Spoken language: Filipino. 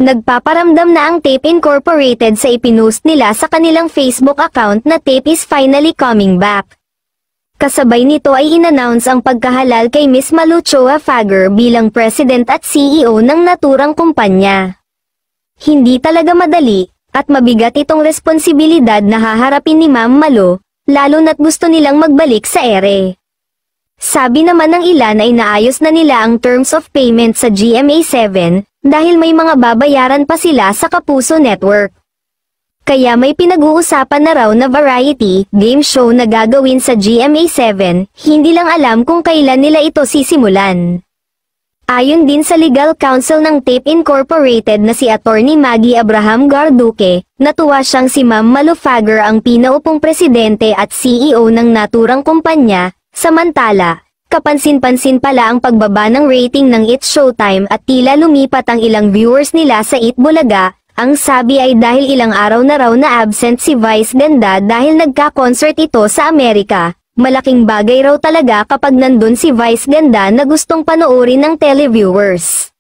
Nagpaparamdam na ang Tape Incorporated sa ipinost nila sa kanilang Facebook account na Tape is finally coming back. Kasabay nito ay inannounce ang pagkahalal kay Miss Malu Choa Fager bilang President at CEO ng naturang kumpanya. Hindi talaga madali, at mabigat itong responsibilidad na haharapin ni Ma'am Malu, lalo na't gusto nilang magbalik sa ere. Sabi naman ng ilan ay naayos na nila ang terms of payment sa GMA7, dahil may mga babayaran pa sila sa Kapuso Network. Kaya may pinag-uusapan na raw na variety game show na gagawin sa GMA7, hindi lang alam kung kailan nila ito sisimulan. Ayon din sa legal counsel ng Tape Incorporated na si Attorney Maggie Abraham Garduque, natuwa siyang si Ma'am Malu Fager ang pinaupong presidente at CEO ng naturang kumpanya. Samantala, kapansin-pansin pala ang pagbaba ng rating ng It's Showtime at tila lumipat ang ilang viewers nila sa It Bulaga. Ang sabi ay dahil ilang araw na raw na absent si Vice Ganda dahil nagka-concert ito sa Amerika. Malaking bagay raw talaga kapag nandun si Vice Ganda na gustong panoorin ng televiewers.